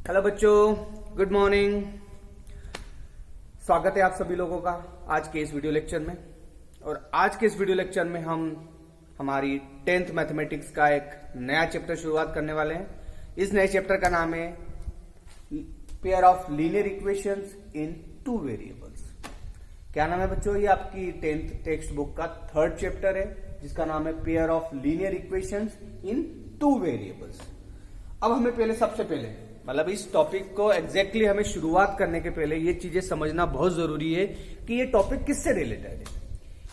Hello बच्चों, good morning. स्वागत है आप सभी लोगों का आज के इस वीडियो लेक्चर में। और आज के इस वीडियो लेक्चर में हम हमारी 10th मैथमेटिक्स का एक नया चैप्टर शुरुआत करने वाले हैं। इस नए चैप्टर का नाम है pair of linear equations in two variables. क्या नाम है बच्चों? ये आपकी 10th टेक्स्ट बुक का 3rd चैप्टर है जिसका नाम है pair of linear equations in two variables. अब हमें सबसे पहले मतलब इस टॉपिक को एग्जैक्टली हमें शुरुआत करने के पहले ये चीजें समझना बहुत जरूरी है कि ये टॉपिक किससे रिलेटेड है।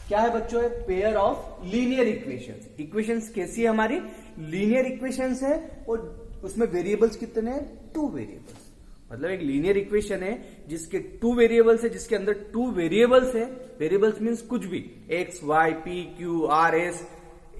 क्या है बच्चों? है pair of linear equations. Equations कैसी है? हमारी लीनियर इक्वेशंस है और उसमें वेरिएबल्स कितने हैं? 2 वेरिएबल्स। मतलब एक लीनियर इक्वेशन है जिसके 2 वेरिएबल्स है, जिसके अंदर 2 वेरिएबल्स है। वेरिएबल्स मीन्स कुछ भी, x y p q r s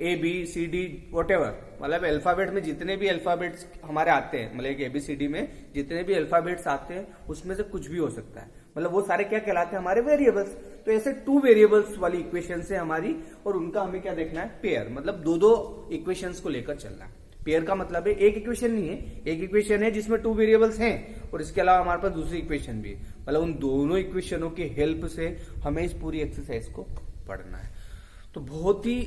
a b c d whatever. मतलब अल्फाबेट में जितने भी अल्फाबेट्स हमारे आते हैं, मतलब एबीसीडी में जितने भी अल्फाबेट्स आते हैं उसमें से कुछ भी हो सकता है। मतलब वो सारे क्या कहलाते हैं? हमारे वेरिएबल्स। तो ऐसे 2 वेरिएबल्स वाली इक्वेशन है हमारी, और उनका हमें क्या देखना है? पेयर। मतलब दो इक्वेशंस को लेकर चलना है। पेयर का मतलब है एक इक्वेशन नहीं है, एक इक्वेशन है जिसमें 2 वेरिएबल्स हैं और इसके अलावा हमारे पास दूसरी इक्वेशन भी है। मतलब उन दोनों इक्वेशनों की हेल्प से हमें इस पूरी एक्सरसाइज को पढ़ना है। तो बहुत ही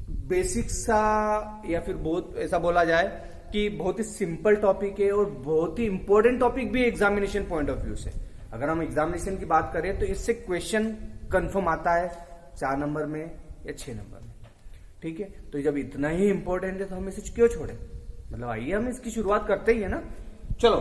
बेसिक सा, या फिर बहुत ऐसा बोला जाए कि बहुत ही सिंपल टॉपिक है और बहुत ही इंपॉर्टेंट टॉपिक भी है एग्जामिनेशन पॉइंट ऑफ व्यू से। अगर हम एग्जामिनेशन की बात करें तो इससे क्वेश्चन कंफर्म आता है 4 नंबर में या 6 नंबर में। ठीक है, तो जब इतना ही इंपॉर्टेंट है तो हम इसे क्यों छोड़े? मतलब आइए हम इसकी शुरुआत करते ही है ना। चलो,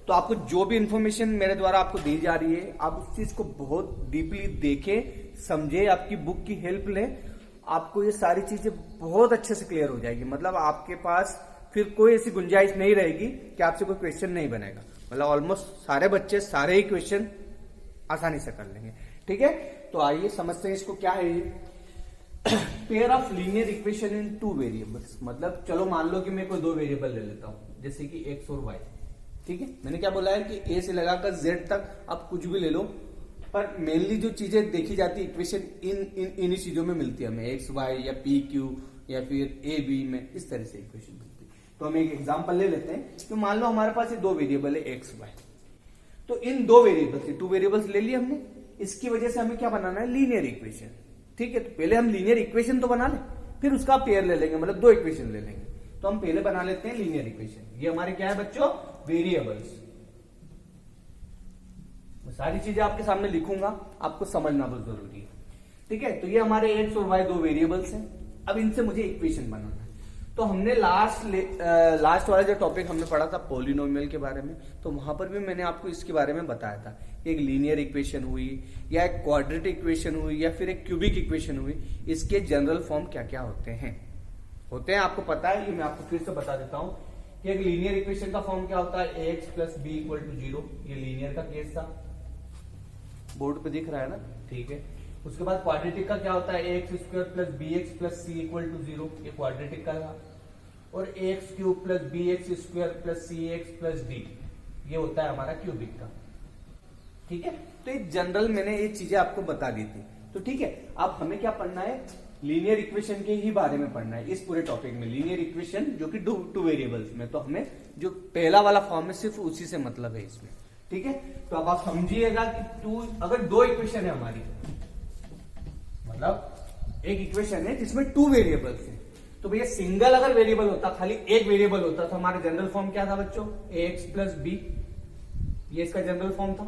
तो आपको जो भी इंफॉर्मेशन मेरे द्वारा आपको दी जा रही है, आप उस चीज को बहुत डीपली देखें, समझे, आपकी बुक की हेल्प लें। आपको ये सारी चीजें बहुत अच्छे से क्लियर हो जाएगी। मतलब आपके पास फिर कोई ऐसी गुंजाइश नहीं रहेगी कि आपसे कोई क्वेश्चन नहीं बनेगा। मतलब ऑलमोस्ट सारे बच्चे सारे ही क्वेश्चन आसानी से कर लेंगे। ठीक है, तो आइए समझते हैं इसको। क्या है ये pair of linear equation in 2 variables? मतलब चलो मान लो कि मैं कोई 2 वेरिएबल ले लेता हूं, जैसे कि एक्स और वाई। ठीक है, मैंने क्या बोला है कि ए से लगाकर जेड तक आप कुछ भी ले लो, पर मेनली जो चीजें देखी जाती है इक्वेशन इन चीजों में मिलती है हमें, एक्स वाई या पी क्यू या फिर ए बी में, इस तरह से इक्वेशन मिलती है। तो हम एक एग्जांपल ले लेते हैं। तो मान लो हमारे पास ये 2 वेरिएबल है एक्स वाई। तो इन 2 वेरिएबल्स से 2 वेरिएबल्स ले लिए हमने, इसकी वजह से हमें क्या बनाना है? Linear equation. ठीक है, तो पहले हम लीनियर इक्वेशन तो बना लें, फिर उसका पेयर ले लेंगे, मतलब 2 इक्वेशन ले लेंगे। तो हम पहले बना लेते हैं लीनियर इक्वेशन। ये हमारे क्या है बच्चों? वेरिएबल्स। सारी चीजें आपके सामने लिखूंगा, आपको समझना बहुत जरूरी है। ठीक है, तो ये हमारे एक्स और वाई 2 वेरिएबल्स हैं। अब इनसे मुझे इक्वेशन बनाना है। तो हमने लास्ट वाला जो टॉपिक हमने पढ़ा था पॉलिनोमियल के बारे में, तो वहां पर भी मैंने आपको इसके बारे में बताया था। एक लीनियर इक्वेशन हुई या एक क्वाड्रेटिक इक्वेशन हुई या फिर एक क्यूबिक इक्वेशन हुई, इसके जनरल फॉर्म क्या क्या होते हैं आपको पता है। ये मैं आपको फिर से बता देता हूं कि एक लीनियर इक्वेशन का फॉर्म क्या होता है? X plus b equal to 0। ये लीनियर का केस था, बोर्ड पे दिख रहा है ना? ठीक है। उसके बाद क्वाड्रेटिक का क्या होता है? X square plus b x plus c equal to 0। ये क्वाड्रेटिक का था। और x cube plus b x square plus c x plus d, ये होता है हमारा क्यूबिक का। ठीक है, तो ये जनरल मैंने ये चीजें आपको बता दी थी। तो ठीक है, अब हमें क्या पढ़ना है? लीनियर इक्वेशन के ही बारे में पढ़ना है इस पूरे टॉपिक में। लीनियर इक्वेशन जो कि 2 वेरिएबल्स में, तो हमें जो पहला वाला फॉर्म है सिर्फ उसी से मतलब है इसमें। ठीक है, तो अब आप समझिएगा कि अगर 2 इक्वेशन है हमारी, मतलब एक इक्वेशन है जिसमें 2 वेरिएबल्स है, तो भैया सिंगल अगर वेरिएबल होता, खाली एक वेरिएबल होता, तो हमारा जनरल फॉर्म क्या था बच्चों? X plus b. ये इसका जनरल फॉर्म था।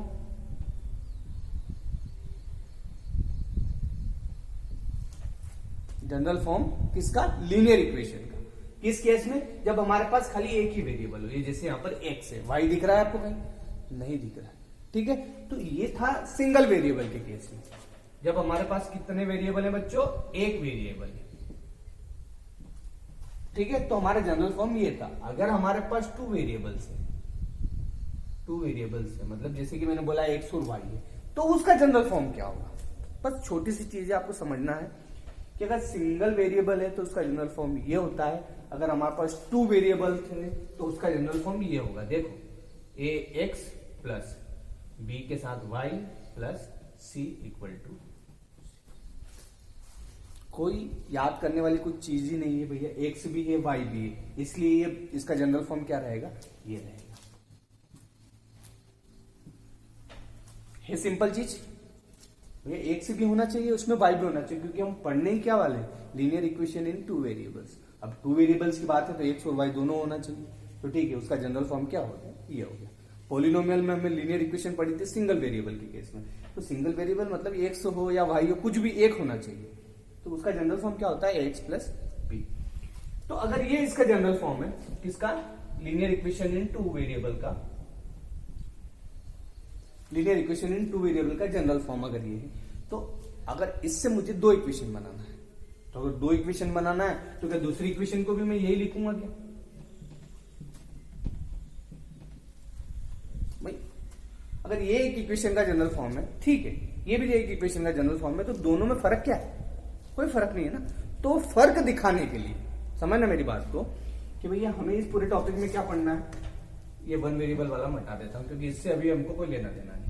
जनरल फॉर्म किसका? लीनियर इक्वेशन का। किस केस में? जब हमारे पास खाली एक ही वेरिएबल हो। ये जैसे यहां पर एक्स है, वाई दिख रहा है आपको? कहीं नहीं दिख रहा है। ठीक है, तो ये था सिंगल वेरिएबल के केस में। जब हमारे पास कितने वेरिएबल है बच्चों? एक वेरिएबल है। ठीक है, तो हमारा जनरल फॉर्म ये था। अगर हमारे पास 2 वेरिएबल्स है, 2 वेरिएबल्स है, मतलब जैसे कि मैंने बोला एक्स और वाई है, तो उसका जनरल फॉर्म क्या होगा? बस छोटी सी चीजें आपको समझना है कि अगर सिंगल वेरिएबल है तो उसका जनरल फॉर्म ये होता है। अगर हमारे पास 2 वेरिएबल्स है तो उसका जनरल फॉर्म ये होगा। देखो, ए एक्स प्लस बी के साथ y plus c equal to, कोई याद करने वाली कोई चीज ही नहीं है भैया। एक्स भी है वाई भी है, इसलिए ये इसका जनरल फॉर्म क्या रहेगा? ये रहेगा। है सिंपल चीज। ये एक से भी होना चाहिए, उसमें वाई भी होना चाहिए, क्योंकि हम पढ़ने ही क्या वाले हैं, linear equation in two variables. अब टू वेरिएबल्स की बात है तो एक्स और वाई दोनों होना चाहिए। तो ठीक है, उसका जनरल फॉर्म क्या हो गया, ये हो गया। पॉलिनोमियल में हमने लीनियर इक्वेशन पढ़ी थी सिंगल वेरिएबल के केस में, तो सिंगल वेरिएबल मतलब एक्स हो या वाई हो, कुछ भी एक होना चाहिए, तो उसका जनरल फॉर्म क्या होता है, एक्स प्लस बी। तो अगर ये इसका जनरल फॉर्म है, किसका, linear equation in two variable का, linear equation in two variable का जनरल फॉर्म अगर ये है, तो अगर इससे मुझे दो इक्वेशन बनाना है, तो अगर दो इक्वेशन बनाना है तो क्या दूसरी इक्वेशन को भी मैं यही लिखूंगा क्या भाई? अगर ये एक इक्वेशन का जनरल फॉर्म है, ठीक है, ये भी एक इक्वेशन का जनरल फॉर्म है, तो दोनों में फर्क क्या है, कोई फर्क नहीं है ना। तो फर्क दिखाने के लिए, समझना मेरी बात को, कि भैया हमें इस पूरे टॉपिक में क्या पढ़ना है, ये वन वेरिएबल वाला मैं हटा देता हूं, क्योंकि इससे अभी हमको कोई लेना देना नहीं।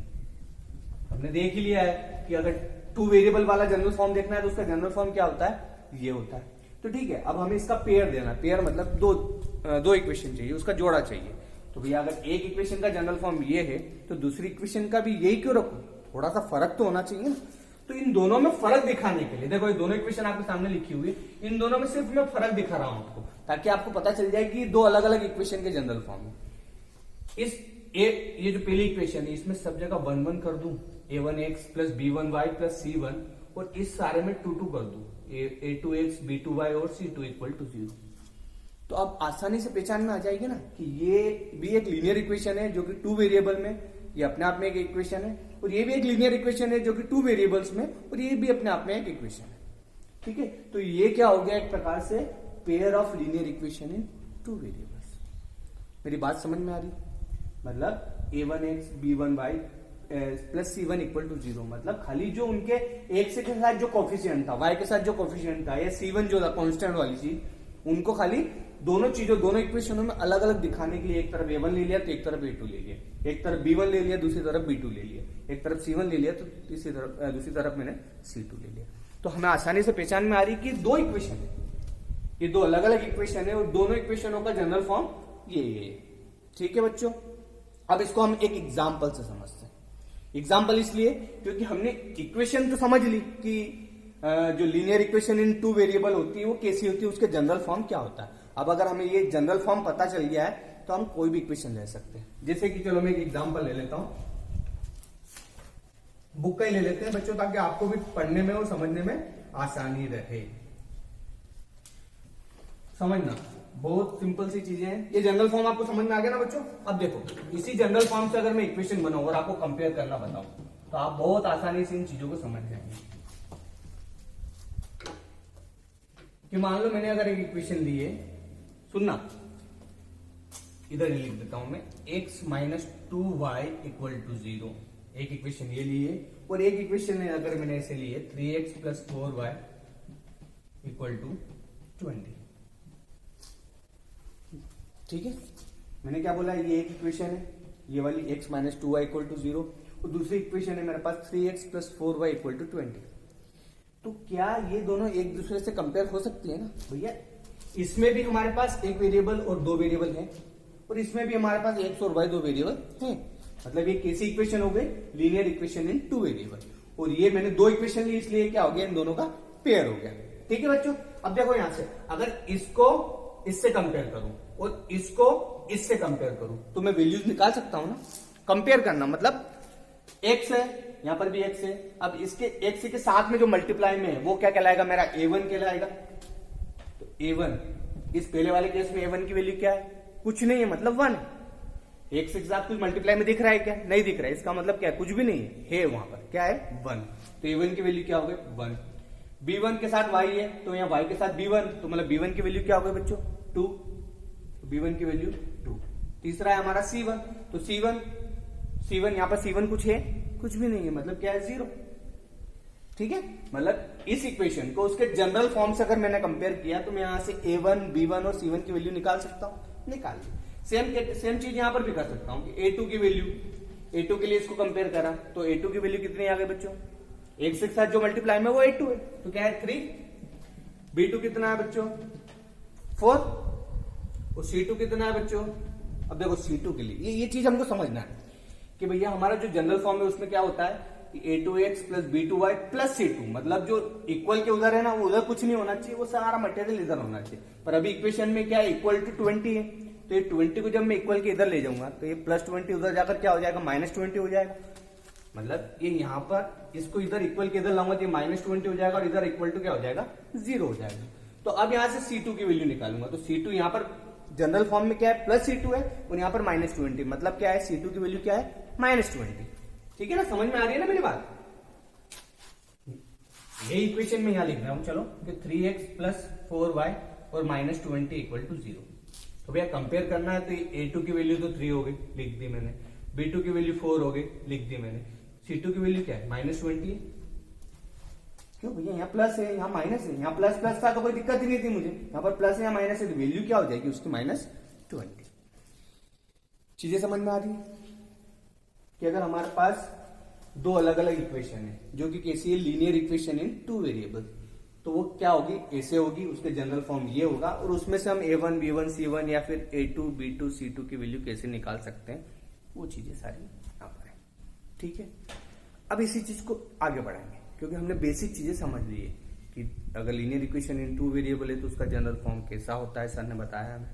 हमने देख ही लिया है कि अगर टू वेरिएबल वाला जनरल फॉर्म देखना है तो उसका जनरल फॉर्म क्या होता है, ये होता है। तो ठीक है, अब हमें इसका पेयर देना, पेयर मतलब दो इक्वेशन चाहिए, उसका जोड़ा चाहिए। तो भैया अगर एक इक्वेशन का जनरल फॉर्म ये है, तो दूसरी इक्वेशन का भी यही क्यों रखूं, थोड़ा सा फर्क तो होना चाहिए ना। तो इन दोनों में फर्क दिखाने के लिए, देखो ये दोनों इक्वेशन आपके सामने लिखी हुई है, इन दोनों में सिर्फ मैं फर्क दिखा रहा हूं आपको, ताकि आपको पता चल जाए कि दो अलग अलग इक्वेशन के जनरल फॉर्म है। ये जो पहली इक्वेशन है, इसमें सब जगह 1 1 कर दूं, a1x plus b1y plus c1, और इस सारे में 2 2 कर दूं, a2x b2y और c2 इक्वल टू 0। तो अब आसानी से पहचान में आ जाएगी ना कि ये भी एक लीनियर इक्वेशन है जो कि टू वेरिएबल में, ये अपने आप में एक इक्वेशन है, और ये भी एक लीनियर इक्वेशन है जो कि टू वेरिएबल्स में, और ये भी अपने आप में एक इक्वेशन है। ठीक है, तो ये क्या हो गया, एक प्रकार से pair of linear equation in two variables. मेरी बात समझ में आ रही, मतलब a1x b1y plus c1 equal to 0, मतलब खाली जो उनके x के साथ जो कोफिशिएंट था, y के साथ जो कोफिशिएंट था, या c1 जो था कांस्टेंट वाली चीज, उनको खाली दोनों चीजों, दोनों इक्वेशनों में अलग अलग दिखाने के लिए एक तरफ a1 ले लिया तो एक तरफ a2 ले लिया, एक तरफ b1 ले लिया दूसरी तरफ b2 ले लिया, एक तरफ c1 ले लिया तो दूसरी तरफ मैंने c2 ले लिया। तो हमें आसानी से पहचान में आ रही कि दो इक्वेशन है, ये दो अलग अलग इक्वेशन है, और दोनों इक्वेशनों का जनरल फॉर्म ये। ठीक है बच्चों, अब इसको हम एक एग्जाम्पल से समझते हैं। एग्जाम्पल इसलिए क्योंकि हमने इक्वेशन तो समझ ली कि जो linear equation in two variable होती है वो कैसी होती है, उसके जनरल फॉर्म क्या होता है। अब अगर हमें ये जनरल फॉर्म पता चल गया है तो हम कोई भी इक्वेशन ले सकते हैं। जैसे कि चलो मैं एक एग्जाम्पल ले लेता हूं, बुक का ही ले लेते हैं बच्चों, ताकि आपको भी पढ़ने में और समझने में आसानी रहे। समझना, बहुत सिंपल सी चीजें हैं। ये जनरल फॉर्म आपको समझ में आ गया ना बच्चों। अब देखो, इसी जनरल फॉर्म से अगर मैं इक्वेशन बनाऊं और आपको कंपेयर करना बताऊं, तो आप बहुत आसानी से इन चीजों को समझ जाएंगे। कि मान लो मैंने अगर एक इक्वेशन ली है, सुनना, इधर ही लिख देता हूं मैं, x minus 2y equal to 0, एक इक्वेशन ये ली है, और एक इक्वेशन है अगर मैंने ऐसे ली है 3x plus 4y equal to 20। ठीक है, मैंने क्या बोला, ये एक इक्वेशन है, ये वाली x minus 2y equal to 0, और दूसरी इक्वेशन है मेरे पास 3x plus 4y equal to 20। तो क्या ये दोनों एक दूसरे से कंपेयर हो सकती है ना भैया? इसमें भी हमारे पास एक वेरिएबल और दो वेरिएबल है, और इसमें भी हमारे पास x और y दो वेरिएबल हैं। मतलब ये कैसी इक्वेशन हो गई, linear equation in two variable. और ये मैंने दो इक्वेशन ली, इसलिए क्या हो गया, इन दोनों का पेयर हो गया। ठीक है बच्चों, अब देखो यहां से अगर इसको इससे कंपेयर करूं और इसको इससे कंपेयर करूं, तो मैं वैल्यूज निकाल सकता हूं ना। कंपेयर करना मतलब x है, यहां पर भी x है, अब इसके x के साथ में जो मल्टीप्लाई में है वो क्या कहलाएगा, मेरा a1 कहलाएगा। तो a1, इस पहले वाले केस में a1 की वैल्यू क्या है, कुछ नहीं है, मतलब 1 है। x के साथ कुछ मल्टीप्लाई में दिख रहा है क्या, नहीं दिख रहा है, इसका मतलब क्या है, कुछ भी नहीं है वहां पर क्या है, 1। तो a1 की वैल्यू क्या हो गई, 1। b1 के साथ y है, तो यहाँ y के साथ b1, तो मतलब b1 की वैल्यू क्या हो गई बच्चों, 2। b1 की वैल्यू 2। तीसरा है हमारा c1, तो c1 यहाँ पर c1 कुछ है, कुछ भी नहीं है, मतलब क्या है, 0। ठीक है, मतलब इस इक्वेशन को उसके जनरल फॉर्म से अगर मैंने कंपेयर किया तो मैं यहां से a1, b1 और c1 की वैल्यू निकाल सकता हूं, निकाल ली। सेम चीज यहां पर भी कर सकता हूं कि a2 की वैल्यू, a2 के लिए इसको कंपेयर करा तो a2 की वैल्यू कितनी आ गई बच्चों, एक से साथ जो मल्टीप्लाई में वो a2 है, तो क्या है 3। b2 कितना है बच्चों, 4, और c2 कितना है बच्चों। अब देखो c2 के लिए ये चीज हमको समझना है कि भैया हमारा जो जनरल फॉर्म है उसमें क्या होता है कि a2x plus b2y plus c2, मतलब जो इक्वल के उधर है ना वो उधर कुछ नहीं होना चाहिए, वो सारा मटेरियल इधर होना चाहिए। पर अभी इक्वेशन में क्या है, इक्वल टू 20 है, तो ये 20 को जब मैं इक्वल के इधर ले जाऊंगा तो ये प्लस 20 उधर जाकर क्या हो जाएगा, माइनस 20 हो जाएगा। मतलब ये यहाँ पर इसको इधर इक्वल के इधर लाऊंगा तो ये माइनस 20 हो जाएगा और इधर इक्वल टू क्या हो जाएगा, 0 हो जाएगा। तो अब यहाँ से C2 की वैल्यू निकालूंगा, तो C2 यहाँ पर जनरल फॉर्म में क्या है, प्लस C2 है और यहाँ पर माइनस 20, मतलब क्या है, C2 की वैल्यू क्या है, माइनस 20। ठीक है ना, समझ में आ रही है ना मेरी बात। ये इक्वेशन में यहाँ लिख रहा हूं, चलो कि 3x प्लस 4y और माइनस 20 इक्वल टू 0। तो भैया कंपेयर करना है तो a2 की वैल्यू तो 3 हो गई, लिख दी मैंने, b2 की वैल्यू 4 हो गई, लिख दी मैंने, c2 की वैल्यू क्या है, माइनस 20 है। क्यों भैया, यहाँ प्लस है यहाँ माइनस है, यहाँ प्लस प्लस था तो कोई दिक्कत ही नहीं थी मुझे, यहाँ पर प्लस है यहाँ माइनस है तो वैल्यू क्या हो जाएगी उसकी, माइनस 20। चीजें समझ में आ रही है कि अगर हमारे पास दो अलग अलग इक्वेशन है जो कि कैसी है, linear equation in two variable, तो वो क्या होगी, ऐसे होगी, उसके जनरल फॉर्म ये होगा और उसमें से हम a1 b1 c1 या फिर a2 b2 c2 की वैल्यू कैसे निकाल सकते हैं, वो चीजें सारी यहाँ पर है। ठीक है, अब इसी चीज को आगे बढ़ाएंगे क्योंकि हमने बेसिक चीजें समझ ली है कि अगर linear equation in two variable है तो उसका जनरल फॉर्म कैसा होता है, सर ने बताया हमें।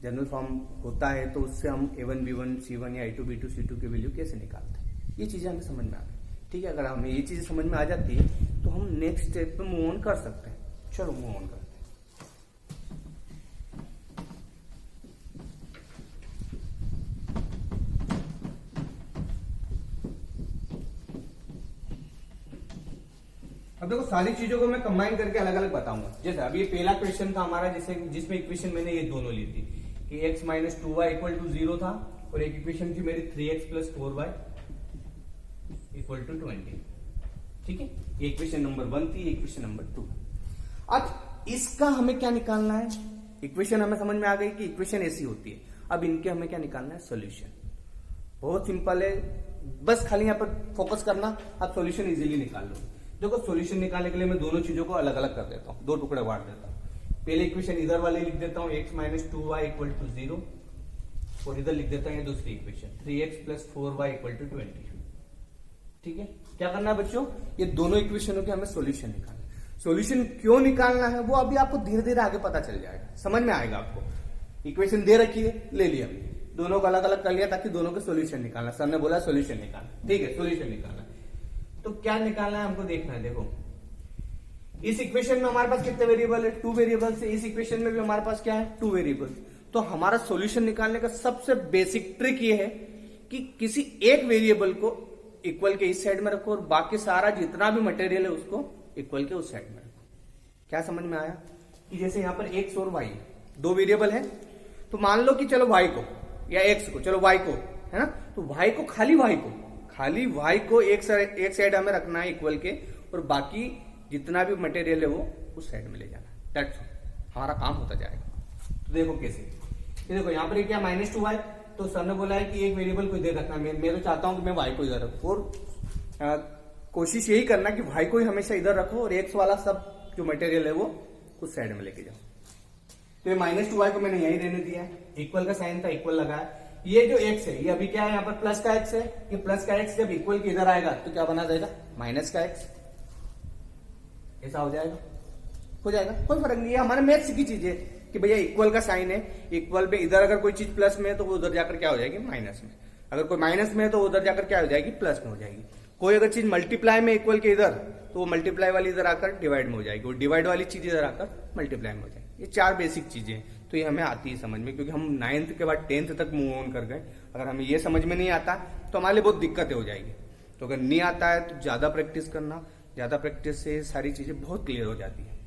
जनरल फॉर्म होता है तो उससे हम a1 b1 c1 या a2 b2 c2 की वैल्यू कैसे निकालते हैं, ये चीजें हमें समझ में आ गई। ठीक है, अगर हमें ये चीजें समझ में आ जाती है तो हम नेक्स्ट स्टेप पे मूव ऑन कर सकते हैं। चलो मूव ऑन करते हैं। अब देखो सारी चीजों को मैं कंबाइन करके अलग अलग बताऊंगा। जैसे अभी ये पहला क्वेश्चन था हमारा जिसमें इक्वेशन मैंने ये दोनों ली थी कि x minus 2y equal to 0 था और एक इक्वेशन थी मेरी 3x plus 4y equal to 20। ठीक है, ये इक्वेशन नंबर 1 थी, इक्वेशन नंबर 2। अब इसका हमें क्या निकालना है, इक्वेशन हमें समझ में आ गई कि इक्वेशन ऐसी होती है। अब इनके हमें क्या निकालना है, सॉल्यूशन। बहुत सिंपल है, बस खाली यहाँ पर फोकस करना, आप सॉल्यूशन इजीली निकाल लो। देखो सॉल्यूशन निकालने के लिए मैं दोनों चीजों को अलग अलग कर देता हूँ, दो टुकड़े बांट देता हूँ। पहले इक्वेशन इधर वाले लिख देता हूँ x minus 2y equal to 0 और इधर लिख देता हूँ ये दूसरी equation 3x plus 4y equal to 20। ठीक है, क्या करना है बच्चों, ये दोनों इक्वेशनों के हमें सॉल्यूशन निकालना है। सॉल्यूशन क्यों निकालना है वो अभी आपको धीरे धीरे आगे पता चल जाएगा, समझ में आएगा आपको। इक्वेशन दे रखी है, ले लिया, दोनों को अलग अलग कर लिया ताकि दोनों के सॉल्यूशन निकालना। सर ने बोला सॉल्यूशन निकालना, ठीक है, सॉल्यूशन निकालना। तो क्या निकालना है हमको देखना है। देखो इस इक्वेशन में हमारे पास कितने वेरिएबल है, 2 वेरिएबल से, इस इक्वेशन में भी हमारे पास क्या है, 2 वेरिएबल। तो हमारा सॉल्यूशन निकालने का सबसे बेसिक ट्रिक ये है कि किसी एक वेरिएबल को इक्वल के इस साइड में रखो और बाकी सारा जितना भी मटेरियल है उसको इक्वल के उस साइड में रखो। क्या समझ में आया कि जैसे यहाँ पर x और y दो वेरिएबल है, तो मान लो कि चलो y को या x को, चलो y को, है ना, तो y को खाली y को एक साइड हमें रखना है इक्वल के और बाकी जितना भी मटेरियल है वो उस साइड में ले जाना है। दैट्स ऑल, हमारा काम होता जाएगा। तो देखो कैसे, ये देखो यहाँ पर क्या माइनस 2y, तो सर ने बोला है कि एक वेरिएबल को इधर रखना है। मैं तो चाहता हूं कि मैं y को इधर रखूं और कोशिश यही करना कि y को ही हमेशा इधर रखो और x वाला सब जो मटेरियल है वो उस साइड में लेके जाओ। तो ये माइनस 2y को मैंने यही रहने दिया है, इक्वल का साइन था, इक्वल लगाया। ये जो x है ये अभी क्या है, यहाँ पर प्लस का x है, ये प्लस का x जब इक्वल के इधर आएगा तो क्या बना जाएगा, माइनस का x। ऐसा हो जाएगा, कोई फर्क नहीं है, हमारे मैथ्स की चीज है कि भैया इक्वल का साइन है, इक्वल पे इधर अगर कोई चीज प्लस में है तो वो उधर जाकर क्या हो जाएगी, माइनस में। अगर कोई माइनस में है तो उधर जाकर क्या हो जाएगी, प्लस में हो जाएगी। कोई अगर चीज मल्टीप्लाई में इक्वल के इधर, तो वो मल्टीप्लाई वाली इधर आकर डिवाइड में हो जाएगी, और डिवाइड वाली चीज इधर आकर मल्टीप्लाई में हो जाएगी। ये 4 बेसिक चीजें हैं, तो ये हमें आती है समझ में, क्योंकि हम 9th के बाद 10th तक मूव ऑन कर गए। अगर हमें ये समझ में नहीं आता तो हमारे लिए बहुत दिक्कतें हो जाएगी। तो अगर नहीं आता है तो ज्यादा प्रैक्टिस करना, ज्यादा प्रैक्टिस से सारी चीजें बहुत क्लियर हो जाती है।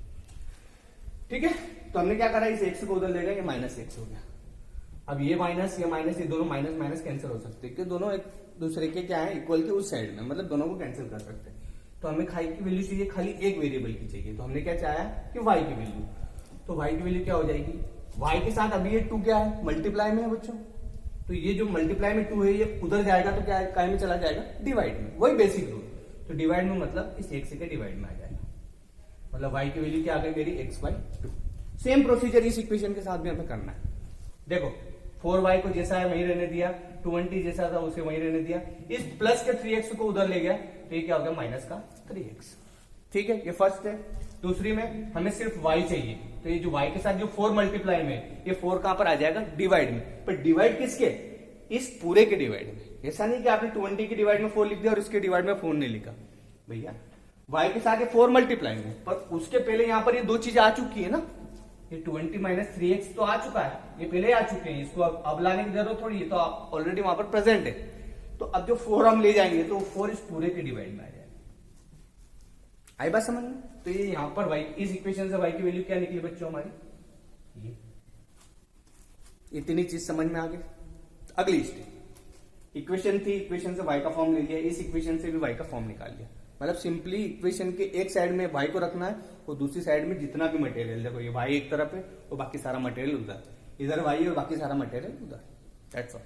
ठीक है, तो हमने क्या करा, इस x को उधर ले गए, ये माइनस x हो गया। अब ये माइनस ये दोनों माइनस माइनस कैंसिल हो सकते हैं, कि दोनों एक दूसरे के क्या है, इक्वल के उस साइड में, मतलब दोनों को कैंसिल कर सकते हैं। तो हमें खाई की वैल्यू चाहिए, खाली एक वेरिएबल की चाहिए। तो हमने क्या चाहा कि y की वैल्यू, तो y की वैल्यू क्या हो जाएगी, y के साथ अभी ये 2 क्या है, मल्टीप्लाई में है बच्चों। तो ये जो मल्टीप्लाई में 2 है ये उधर जाएगा तो क्या काय में चला जाएगा, डिवाइड में, वही बेसिक रूल। तो डिवाइड में मतलब इस x के डिवाइड में आ जाएगा, मतलब y की वैल्यू क्या आ गई मेरी, x/2। सेम प्रोसीजर इस इक्वेशन के साथ भी हमें करना है। देखो 4y को जैसा है वहीं रहने दिया, 20 जैसा था उसे वहीं रहने दिया, इस प्लस के 3x को उधर ले गया, तो ये क्या हो गया माइनस का 3x। ठीक है, ये फर्स्ट है। दूसरी में हमें सिर्फ y चाहिए, तो ये जो y के साथ जो 4 मल्टीप्लाई में, ये 4 कहां पर आ जाएगा, डिवाइड में। पर डिवाइड किसके, इस पूरे के डिवाइड में। ऐसा नहीं कि आपने 20 के डिवाइड में 4 लिख दिया और इसके डिवाइड में 4 नहीं लिखा भैया। y के साथ ये 4 मल्टीप्लाई में, पर उसके पहले यहां पर ये दो चीजें आ चुकी है ना, ये 20 माइनस 3x तो आ चुका है, ये पहले आ चुके हैं, इसको अब लाने की जरूरत थोड़ी है, तो ऑलरेडी वहां पर प्रेजेंट है। तो अब जो 4 हम ले जाएंगे तो 4 इस पूरे के डिवाइड में आ जाएगा। आई बात समझ में? तो ये यहां पर y, इस इक्वेशन से y की वैल्यू क्या निकली बच्चों हमारी, ये इतनी चीज समझ में आ गई। अगली स्टेप, इक्वेशन थी, इक्वेशन से y का फॉर्म ले लिया, इस इक्वेशन से भी y का फॉर्म निकाल लिया। मतलब सिंपली इक्वेशन के एक साइड में y को रखना है और दूसरी साइड में जितना भी मटेरियल, देखो ये y एक तरफ है और बाकी सारा मटेरियल उधर, इधर y है और बाकी सारा मटेरियल उधर। That's all.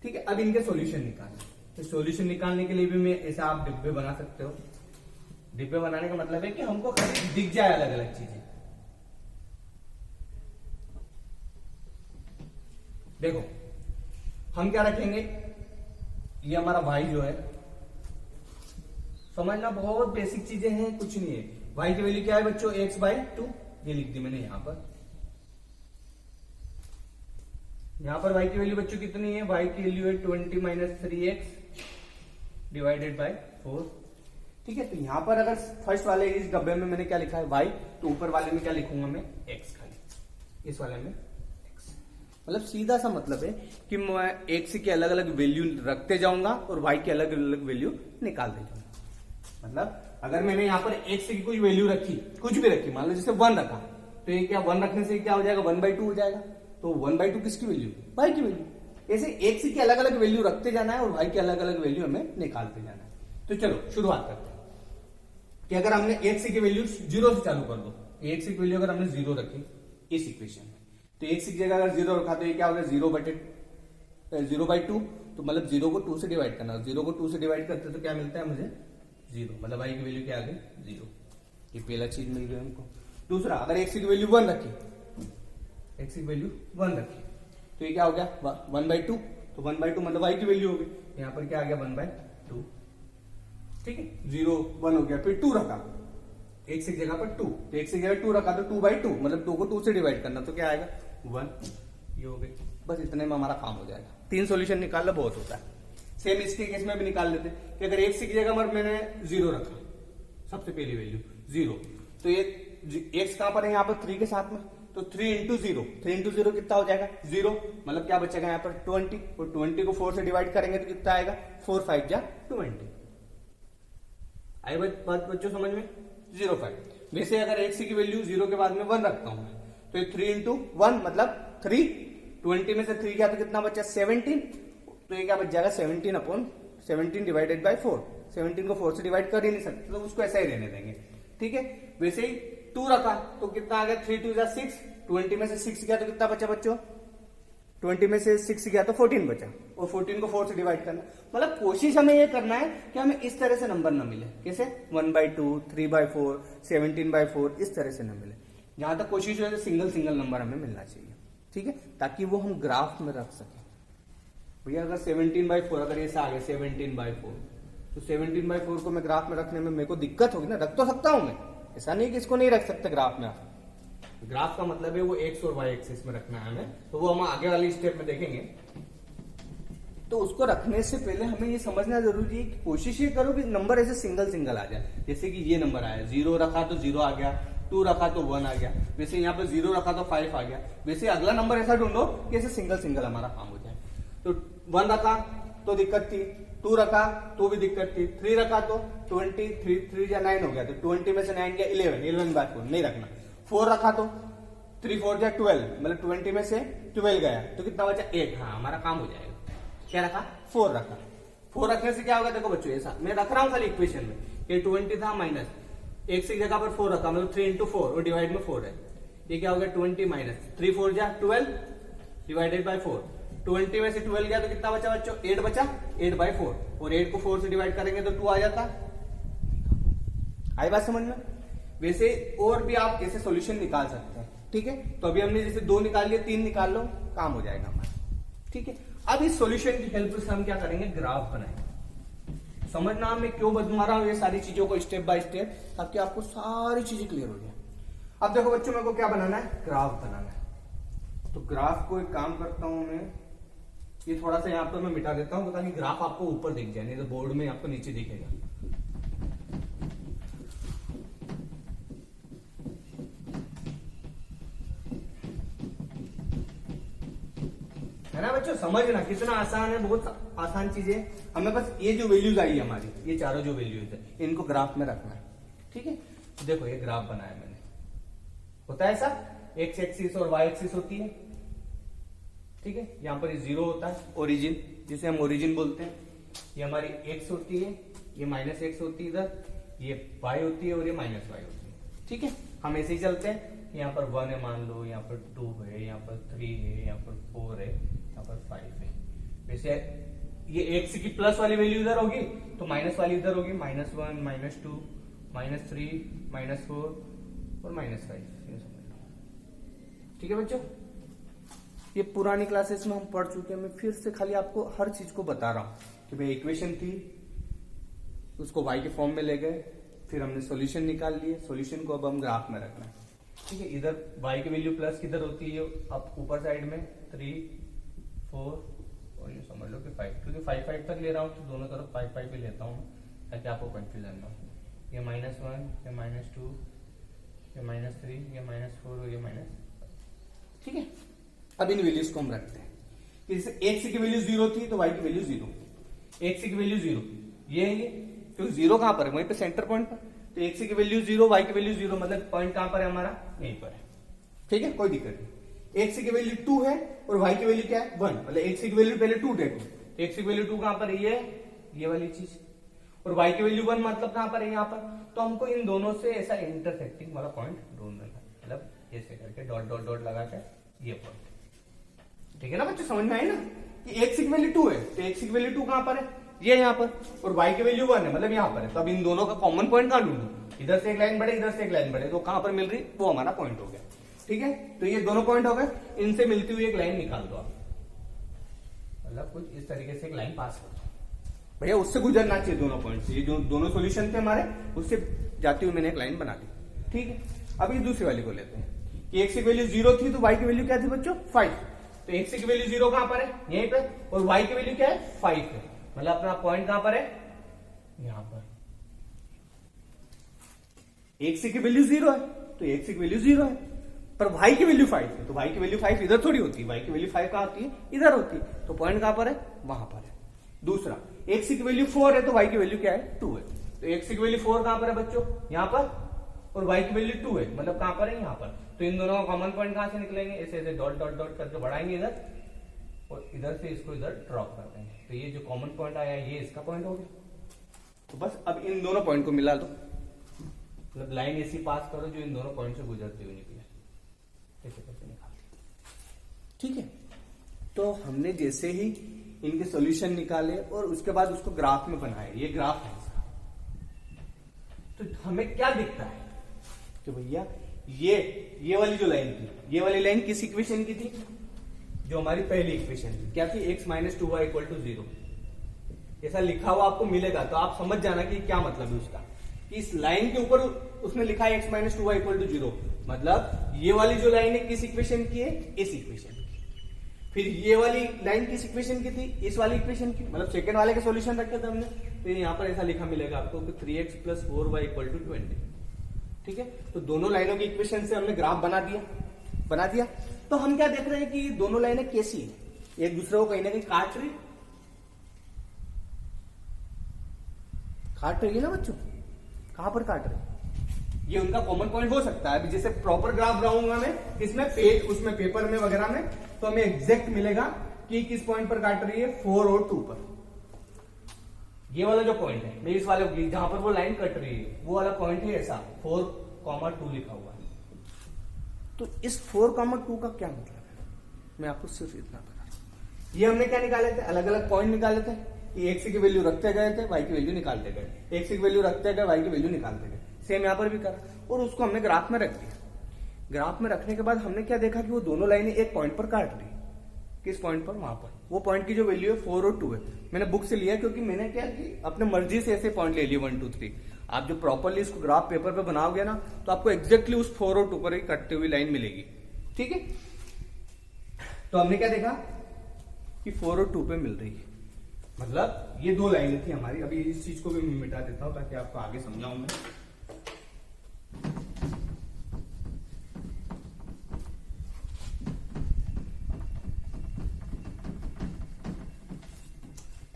ठीक है, अब इनके सॉल्यूशन निकालना। तो सॉल्यूशन निकालने के लिए भी मैं ऐसा आप डिब्बे बना सकते हो। डिब्बे बनाने का मतलब है कि हमको दिख जाए अलग अलग चीजें। देखो हम क्या रखेंगे, ये हमारा y जो है, समझना बहुत बेसिक चीजें हैं, कुछ नहीं है। y की वैल्यू क्या है बच्चों, x/2, ये लिख दी मैंने यहां पर। यहां पर y की वैल्यू बच्चों कितनी है, y की वैल्यू है 20 माइनस 3x डिवाइडेड बाय 4। ठीक है, तो यहां पर अगर फर्स्ट वाले इस डब्बे में मैंने क्या लिखा है y, तो ऊपर वाले में क्या लिखूंगा मैं, x खाली, इस वाले में x। मतलब सीधा सा मतलब है कि मैं x की अलग अलग वैल्यू रखते जाऊंगा और y की अलग अलग वैल्यू निकालते जाऊंगा। मतलब अगर मैंने यहाँ पर x की कोई वैल्यू रखी, कुछ भी रखी, मान लो जैसे 1 रखा, तो ये क्या 1 रखने से क्या हो जाएगा, 1/2 हो जाएगा। तो 1/2 किसकी वैल्यू, y की वैल्यू। ऐसे x की अलग अलग वैल्यू रखते जाना है और y की अलग अलग वैल्यू हमें निकालते जाना है। तो चलो शुरुआत करते हैं कि अगर हमने x की वैल्यू 0 से चालू कर दो, x की वैल्यू अगर हमने 0 रखी इस इक्वेशन में, तो x की जगह अगर 0 रखा तो ये क्या होगा 0/2। तो मतलब 0 को 2 से डिवाइड करना, 0 को 2 से डिवाइड करते तो क्या मिलता है मुझे 0, मतलब y की वैल्यू क्या आ गई 0। ये पहला चीज मिल गया हमको। दूसरा, अगर x की वैल्यू 1 रखी, x की वैल्यू 1 रखी, तो ये क्या हो गया 1/2। तो 1/2 मतलब y की वैल्यू हो गई, यहाँ पर क्या आ गया 1/2। ठीक है, 0 1 हो गया, फिर 2 रखा, x की जगह पर 2, तो x की जगह 2 रखा तो 2/2, मतलब 2 को 2 से डिवाइड करना, तो क्या आएगा 1। ये हो गई, बस इतने में हमारा काम हो जाएगा। 3 सॉल्यूशन निकालना बहुत होता है। सेम इसके केस में भी निकाल लेते कि अगर x की जगह पर मैंने 0 रखा, सबसे पहली वैल्यू 0, तो ये x कहां पर है, यहाँ पर 3 के साथ में, तो 3 इंटू 0 कितना हो जाएगा 0, मतलब क्या बचेगा यहाँ पर 20, और 20 को 4 से डिवाइड करेंगे तो कितना आएगा 4 5 जा 20। आई बात बच्चों समझ में, 0.5। वैसे अगर x की वैल्यू 0 के बाद में 1 रखता हूं तो ये 3 इंटू 1 मतलब 3, 20 में से 3 गया तो कितना बचा 17, तो ये क्या बच जाएगा 17/17 डिवाइडेड बाय 4। 17 को 4 से डिवाइड कर ही नहीं सकते, तो उसको ऐसा ही रहने देंगे। ठीक है, वैसे ही 2 रखा तो कितना आ गया 3 2 6, 20 में से 6 गया तो कितना बचा बच्चों, 20 में से 6 गया तो 14 बचा, और 14 को 4 से डिवाइड करना। मतलब कोशिश हमें ये करना है कि हमें इस तरह से नंबर न मिले, कैसे 1/2, 3/4, 17/4, इस तरह से न मिले। जहां तक कोशिश हो सिंगल नंबर हमें मिलना चाहिए। ठीक है, ताकि वो हम ग्राफ में रख सकें। भैया अगर 17/4, अगर ऐसा आ गया 17/4, तो 17/4 को मैं ग्राफ में रखने में मेरे को दिक्कत होगी ना, रख तो सकता हूं मैं, ऐसा नहीं कि इसको नहीं रख सकते ग्राफ में। ग्राफ का मतलब है वो एक्स और वाई एक्सिस में रखना है हमें, तो वो हम आगे वाली स्टेप में देखेंगे। तो उसको रखने से पहले हमें ये समझना जरूरी है कि कोशिश ये करो कि नंबर ऐसे सिंगल आ जाए। जैसे कि ये नंबर आया, 0 रखा तो 0 आ गया, 2 रखा तो 1 आ गया, वैसे यहाँ पे 0 रखा तो 5 आ गया। वैसे अगला नंबर ऐसा ढूंढो कि ऐसे सिंगल हमारा काम हो जाए। तो 1 रखा तो दिक्कत थी, 2 रखा तो भी दिक्कत थी, 3 रखा तो 20, 3 या 9 हो गया, तो 20 में से 9 गया 11/4 नहीं रखना। 4 रखा तो 3 4 या 12, मतलब 20 में से 12 गया तो कितना बचा 8। हाँ, हमारा काम हो जाएगा। क्या रखा 4 रखा। 4 रखने से क्या होगा, देखो बच्चों ऐसा मैं रख रहा हूं खाली इक्वेशन में, ये 20 था माइनस x की जगह पर 4 रखा, मतलब 3 इंटू 4 और डिवाइड में 4 है, ये क्या हो गया 20 माइनस 3 4 जा 12 डिवाइडेड बाय 4। 20 में से 12 गया तो कितना बचा बच्चों 8 बचा, 8/4, और 8 को 4 से डिवाइड करेंगे तो 2 आ जाता। आई बात समझ में। वैसे और भी आप ऐसे सॉल्यूशन निकाल सकते हैं। ठीक है, तो अभी हमने जैसे 2 निकाल लिए, 3 निकाल लो, काम हो जाएगा हमारा। ठीक है, अब इस सॉल्यूशन की हेल्प से हम क्या करेंगे, ग्राफ बनाएंगे। समझना मैं क्यों बता रहा हूं ये सारी चीजों को स्टेप बाय स्टेप, ताकि आपको सारी चीजें क्लियर हो जाए। अब देखो बच्चों, मेरे को क्या बनाना है, ग्राफ बनाना है। तो ग्राफ को एक काम करता हूं मैं, ये थोड़ा सा यहाँ पर मैं मिटा देता हूं ताकि ग्राफ आपको ऊपर दिख जाए, नहीं तो बोर्ड में आपको नीचे दिखेगा। है ना बच्चों, समझना कितना आसान है, बहुत आसान चीज है। हमें बस ये जो वैल्यूज आई है हमारी, ये चारों जो वैल्यूज है, इनको ग्राफ में रखना है। ठीक है, तो देखो ये ग्राफ बनाया मैंने, होता है ऐसा, एक्स एक्सिस और वाई एक्सिस होती है। ठीक है, यहां पर जीरो होता है, ओरिजिन, जिसे हम ओरिजिन बोलते हैं। ये हमारी एक्स होती है, ये माइनस एक्स होती है इधर, ये वाई होती है और ये माइनस वाई होती है। ठीक है, हम ऐसे ही चलते हैं। यहाँ पर 1 है मान लो, यहाँ पर 2 है, यहाँ पर 3 है, यहाँ पर 4 है, यहाँ पर 5 है। वैसे ये एक्स की प्लस वाली वैल्यू इधर होगी तो माइनस वाली इधर होगी, -1, -2, -3, -4 और -5। ठीक है बच्चों, ये पुरानी क्लासेस में हम पढ़ चुके हैं। मैं फिर से खाली आपको हर चीज को बता रहा हूं कि भाई इक्वेशन थी, उसको y के फॉर्म में ले गए, फिर हमने सॉल्यूशन निकाल लिए, सॉल्यूशन को अब हम ग्राफ में रखना है। ठीक है, इधर y की वैल्यू प्लस किधर होती है, अब ऊपर साइड में 3, 4 और ये समझ लो कि 5, क्योंकि 5 तक ले रहा हूं तो दोनों तरफ 5 ही लेता हूं ताकि आपको कंफ्यूजन ना हो। ये -1, ये -2, ये -3, ये -4 और ये -। ठीक है, अब इन वैल्यूज को हम रखते हैं। जैसे एक्स की वैल्यू 0 थी तो वाई की वैल्यू 0, एक्स की वैल्यू 0, ये है ये, तो 0 कहां पर है, वहीं पे सेंटर पॉइंट पर। तो एक्स की वैल्यू 0, वाई की वैल्यू 0, मतलब पॉइंट कहां पर है हमारा, यहीं पर है। ठीक है, कोई दिक्कत नहीं। एक्स की वैल्यू 2 है और वाई की वैल्यू क्या है, 1, मतलब एक्स की वैल्यू पहले 2 देखो, एक्स की वैल्यू 2 कहां पर है, ये वाली चीज, और वाई की वैल्यू 1 मतलब कहां पर है, यहाँ पर। तो हमको इन दोनों से ऐसा इंटरसेक्टिंग वाला पॉइंट ढूंढना है, मतलब ऐसे करके डॉट डॉट डॉट लगा के ये पॉइंट। ठीक है ना बच्चों, समझ में आए ना कि एक्स की वैल्यू 2 है तो एक्स की वैल्यू 2 कहां पर है, ये यहाँ पर, और वाई की वैल्यू 1 है मतलब यहाँ पर है। तो अब इन दोनों का कॉमन पॉइंट कहां ढूंढूं, इधर से एक लाइन बढ़े, इधर से एक लाइन बढ़े, तो कहां पर मिल रही, वो हमारा पॉइंट हो गया। ठीक है, तो ये दोनों पॉइंट हो गए, इनसे मिलती हुई एक लाइन निकाल दो आप, मतलब कुछ इस तरीके से एक लाइन पास कर दो भैया, उससे गुजरना चाहिए दोनों पॉइंट से। ये जो दोनों सोल्यूशन थे हमारे, उससे जाती हुई मैंने एक लाइन बना दी। ठीक है, अब ये दूसरी वाली को लेते हैं कि एक्स की वैल्यू 0 थी तो वाई की वैल्यू क्या थी बच्चों, 5। तो एक्स की वैल्यू 0 कहां पर है, यहीं पे, और वाई की वैल्यू क्या है, 5 है, मतलब अपना पॉइंट कहां पर है, यहां पर। एक्स की वैल्यू 0 है तो एक्स की वैल्यू 0 है, पर वाई की वैल्यू 5 है, तो वाई की वैल्यू 5 इधर थोड़ी होती है, वाई की वैल्यू 5 कहां होती है, इधर होती है। तो पॉइंट कहां पर है, वहां पर है। दूसरा, एक्स की वैल्यू 4 है तो वाई की वैल्यू क्या है, 2 है। तो एक्स की वैल्यू 4 कहां पर है बच्चों, यहां पर, और y की वैल्यू 2 है, मतलब कहां पर है, यहाँ पर। तो इन दोनों का कॉमन पॉइंट कहां से निकलेंगे, ऐसे ऐसे डॉट डॉट डॉट करके बढ़ाएंगे इधर, और इधर से इसको इधर ड्रॉप कर देंगे। तो ये जो कॉमन पॉइंट आया ये इसका पॉइंट हो गया। तो बस अब इन दोनों पॉइंट को मिला दो, मतलब लाइन ऐसी पास करो जो इन दोनों पॉइंट से गुजरती हुई निकले, ऐसे करके निकाल। ठीक है, तो हमने जैसे ही इनके सॉल्यूशन निकाले और उसके बाद उसको ग्राफ में बनाए, ये ग्राफ है इसका, तो हमें क्या दिखता है कि भैया ये वाली जो लाइन थी, ये वाली लाइन किस इक्वेशन की थी, जो हमारी पहली इक्वेशन थी, क्या थी, x - 2y = 0। ऐसा लिखा हुआ आपको मिलेगा तो आप समझ जाना कि क्या मतलब है उसका, कि इस लाइन के ऊपर उसने लिखा है x - 2y = 0, मतलब ये वाली जो लाइन है किस इक्वेशन की है, इस इक्वेशन की। फिर ये वाली लाइन किस इक्वेशन की थी, इस वाली इक्वेशन की, मतलब सेकंड वाले के सॉल्यूशन रखे थे हमने। तो यहाँ पर ऐसा लिखा मिलेगा आपको कि 3x + 4y = 20। ठीक है, तो दोनों लाइनों की इक्वेशन से हमने ग्राफ बना दिया। तो हम क्या देख रहे हैं कि दोनों लाइनें कैसी है, एक दूसरे को कहीं ना कहीं काट रही है ना बच्चों, कहां पर काट रही, ये उनका कॉमन पॉइंट हो सकता है। अभी जैसे प्रॉपर ग्राफ बनाऊंगा मैं इसमें उसमें पेपर में वगैरह में, तो हमें एग्जैक्ट मिलेगा कि किस पॉइंट पर काट रही है, 4 और 2 पर। ये वाला जो पॉइंट है, मैं इस वाले जहां पर वो लाइन कट रही है वो वाला पॉइंट है ऐसा, 4,2 लिखा हुआ है। तो इस 4,2 का क्या मतलब है, मैं आपको सिर्फ इतना बता रहा हूं। ये हमने क्या निकाले थे, अलग अलग पॉइंट निकाले थे कि एक्स की वैल्यू रखते गए थे, वाई की वैल्यू निकालते गए, एक्स की वैल्यू रखते गए, वाई की वैल्यू निकालते गए। सेम यहां पर भी करा और उसको हमने ग्राफ में रख दिया। ग्राफ में रखने के बाद हमने क्या देखा कि वो दोनों लाइनें एक पॉइंट पर काट रही, किस पॉइंट पर? वहां पर। वो पॉइंट की जो वैल्यू है 4 और 2 है। मैंने बुक से लिया क्योंकि मैंने क्या कि अपने मर्जी से ऐसे पॉइंट ले लिए 1 2 3। आप जो प्रॉपरली इसको ग्राफ पेपर पे बनाओगे ना तो आपको एग्जैक्टली उस 4 और 2 पर ही कटती हुई लाइन मिलेगी। ठीक है, तो हमने क्या देखा कि 4 और 2 पे मिल रही है, मतलब ये दो लाइनें थी हमारी। अभी इस चीज को भी मैं मिटा देता हूं ताकि आपको आगे समझाऊं मैं।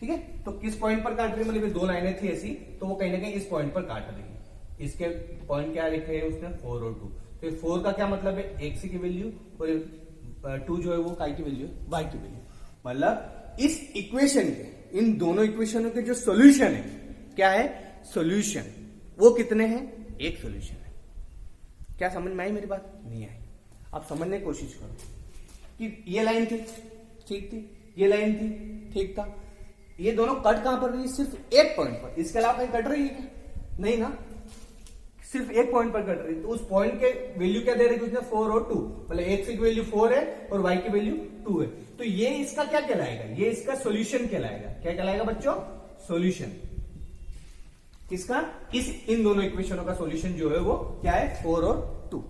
ठीक है, तो किस पॉइंट पर काट रही है, मतलब ये दो लाइनें थी ऐसी, तो वो कहीं ना कहीं इस पॉइंट पर काट रही है। इसके पॉइंट क्या लिखे हैं उसने? 4 और 2। तो 4 का क्या मतलब है? एक्स की वैल्यू, और 2 जो है वो काय की वैल्यू है? वाई की वैल्यू। मतलब इस इक्वेशन के, इन दोनों इक्वेशनों के जो सोल्यूशन है, क्या है सोल्यूशन, वो कितने हैं? एक सोल्यूशन है। क्या समझ में आई मेरी बात? नहीं आई। आप समझने की कोशिश करो कि ये लाइन थी, ठीक थी, ये लाइन थी, ठीक था, ये दोनों कट कहां पर रही है? सिर्फ एक पॉइंट पर। इसके अलावा कहीं कट रही है क्या? नहीं ना, सिर्फ एक पॉइंट पर कट रही है। तो उस पॉइंट के वैल्यू क्या दे रही है उसने? 4 और 2। मतलब एक्स की वैल्यू 4 है और वाई की वैल्यू 2 है। तो ये इसका क्या कहलाएगा? ये इसका सॉल्यूशन कहलाएगा। क्या कहलाएगा बच्चों? सॉल्यूशन। किसका? इन दोनों इक्वेशनों का सॉल्यूशन जो है वो क्या है? 4 और 2।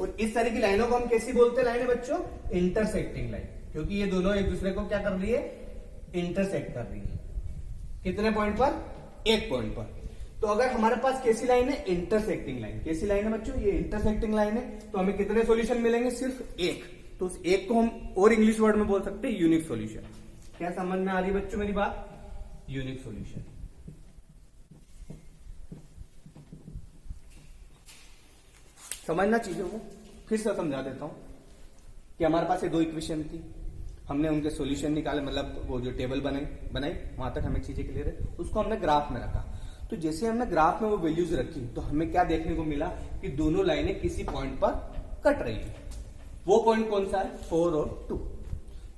और इस तरह की लाइनों को हम कैसी बोलते हैं लाइनें बच्चों? इंटरसेक्टिंग लाइन, क्योंकि ये दोनों एक दूसरे को क्या कर रही है? इंटरसेक्ट कर रही है। कितने पॉइंट पर? एक पॉइंट पर। तो अगर हमारे पास कैसी लाइन है? Intersecting line. कैसी लाइन है बच्चों? ये इंटरसेक्टिंग लाइन है। तो हमें कितने सॉल्यूशन मिलेंगे? सिर्फ एक। तो उस एक को हम और इंग्लिश वर्ड में बोल सकते हैं यूनिक सॉल्यूशन। क्या समझ में आ रही है बच्चों मेरी बात? Unique solution. समझना चीजों को फिर से समझा देता हूं कि हमारे पास ये दो इक्वेशन थी, हमने उनके सॉल्यूशन निकाले, मतलब वो जो टेबल बनाई वहां तक हमें चीजें क्लियर है। उसको हमने ग्राफ में रखा। तो जैसे हमने ग्राफ में वो वैल्यूज रखी तो हमें क्या देखने को मिला कि दोनों लाइनें किसी पॉइंट पर कट रही है। वो पॉइंट कौन सा है? 4 और 2।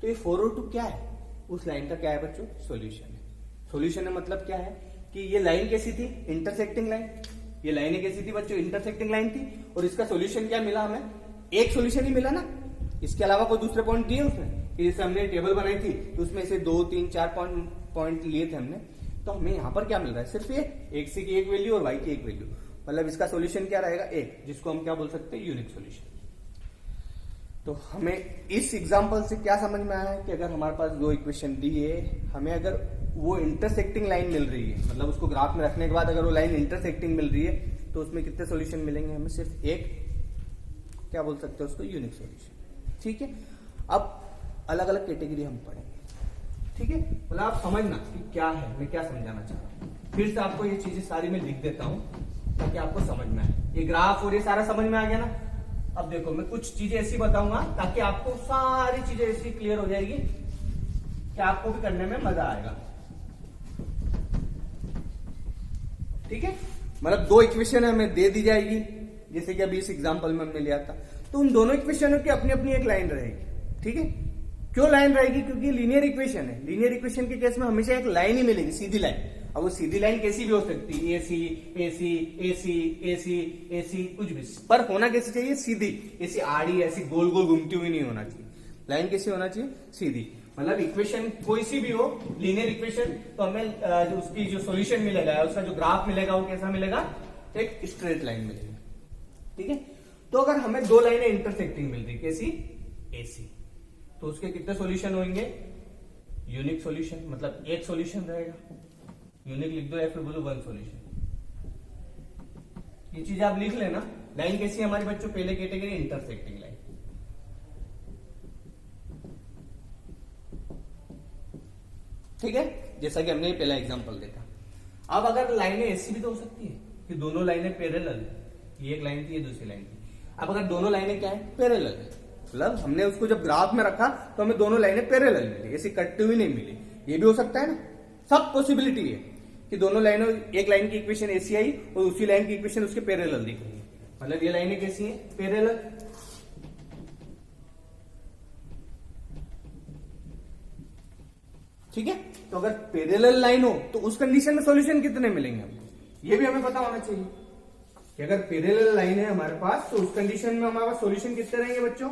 तो ये 4 और 2 क्या है? उस लाइन का क्या है बच्चों? सॉल्यूशन है। सॉल्यूशन का मतलब क्या है कि ये लाइन कैसी थी? Intersecting line. ये लाइनें कैसी थी बच्चों? इंटरसेक्टिंग लाइन थी। और इसका सॉल्यूशन क्या मिला हमें? एक सॉल्यूशन ही मिला ना, इसके अलावा कोई दूसरे पॉइंट दिए उसने? जैसे हमने टेबल बनाई थी तो उसमें से 2 3 4 पॉइंट लिए थे हमने, तो हमें यहां पर क्या मिल रहा है? सिर्फ एक सी की एक वैल्यू और वाई की एक वैल्यू। मतलब इसका सॉल्यूशन क्या रहेगा? एक, जिसको हम क्या बोल सकते हैं? Unique solution. तो हमें इस एग्जांपल से क्या समझ में आया है कि अगर हमारे पास दो इक्वेशन दी है, हमें अगर वो इंटरसेक्टिंग लाइन मिल रही है, मतलब उसको ग्राफ में रखने के बाद अगर वो लाइन इंटरसेक्टिंग मिल रही है, तो उसमें कितने सॉल्यूशन मिलेंगे? हमें सिर्फ एक, क्या बोल सकते हैं उसको? Unique solution. ठीक है, अब अलग अलग कैटेगरी हम पढ़ेंगे। ठीक है, मतलब आप समझना कि क्या है, मैं क्या समझाना चाह रहा हूं। फिर से आपको ये चीजें सारी मैं लिख देता हूं ताकि आपको समझ में आए। ये ग्राफ और ये सारा समझ में आ गया ना? अब देखो मैं कुछ चीजें ऐसी बताऊंगा ताकि आपको सारी चीजें ऐसी क्लियर हो जाएगी कि आपको भी करने में मजा आएगा। ठीक है, मतलब दो इक्वेशन हमें दे दी जाएगी, जैसे कि अभी इस एग्जांपल में हमने लिया था। तो उन दोनों इक्वेशनों की अपनी अपनी एक लाइन रहेगी। ठीक है, क्यों लाइन रहेगी? क्योंकि लीनियर इक्वेशन है। लीनियर इक्वेशन के केस में हमेशा एक लाइन ही मिलेगी, सीधी लाइन। अब वो सीधी लाइन कैसी भी हो सकती है, AC AC AC AC AC कुछ भी, पर होना कैसी चाहिए? सीधी। ऐसी आड़ी ऐसी गोल गोल घूमती हुई नहीं होना चाहिए। लाइन कैसी होना चाहिए? सीधी। मतलब इक्वेशन कोई सी भी हो, लीनियर इक्वेशन, तो हमें जो उसकी जो सॉल्यूशन मिलेगा, उसका जो ग्राफ मिलेगा, वो कैसा मिलेगा? एक स्ट्रेट लाइन मिलेगी। ठीक है, तो अगर हमें दो लाइनें इंटरसेक्टिंग मिल रही, कैसी? एसी, तो उसके कितने सॉल्यूशन होंगे? Unique solution. मतलब एक सॉल्यूशन रहेगा, यूनिक लिख दो या फिर बोलो वन सॉल्यूशन। ये चीज आप लिख लेना। लाइन कैसी है हमारी बच्चों? पहले कैटेगरी इंटरसेक्टिंग लाइन। ठीक है, जैसा कि हमने पहला एग्जांपल देखा। अब अगर लाइनें ऐसी भी तो हो सकती है कि दोनों लाइनें पैरेलल है, ये एक लाइन थी, ये दूसरी लाइन थी। अब अगर दोनों लाइनें क्या है? पैरेलल है, मतलब हमने उसको जब ग्राफ में रखा तो हमें दोनों लाइनें पैरेलल मिली, ऐसी कटती हुई नहीं मिली। ये भी हो सकता है ना, सब पॉसिबिलिटी है कि दोनों लाइनों, एक लाइन की इक्वेशन ऐसी आई और उसी लाइन की इक्वेशन उसके पैरेलल दिख रही है। मतलब ये लाइनें कैसी हैं? पैरेलल। ठीक है, तो अगर पैरेलल लाइन हो तो उस कंडीशन में सॉल्यूशन कितने मिलेंगे हमको? ये भी हमें पता होना चाहिए कि अगर पैरेलल लाइन है हमारे पास तो उस कंडीशन में हमारे पास सॉल्यूशन कितने रहेंगे बच्चों?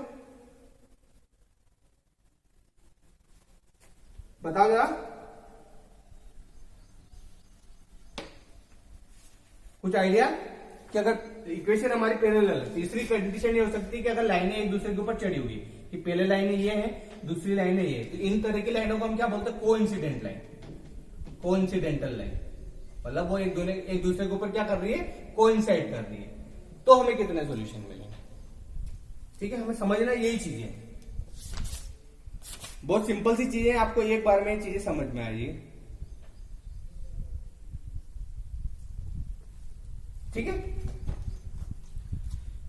बताओ जरा, कुछ आइडिया कि अगर इक्वेशन हमारी पैरेलल है, तीसरी कंडीशन ये हो सकती है कि अगर लाइनें एक दूसरे के ऊपर चढ़ी हुई है, कि पहले लाइनें ये है, दूसरी लाइनें ये है, तो इन तरह की लाइनों को हम क्या बोलते हैं? Coincident line, coincidental line. मतलब वो एक दूसरे के ऊपर क्या कर रही है? कोइंसाइड कर रही है। तो हमें कितने सॉल्यूशन मिलेंगे? ठीक है, हमें समझना यही चीजें, बहुत सिंपल सी चीजें, आपको एक बार में चीजें समझ में आएगी। ठीक है,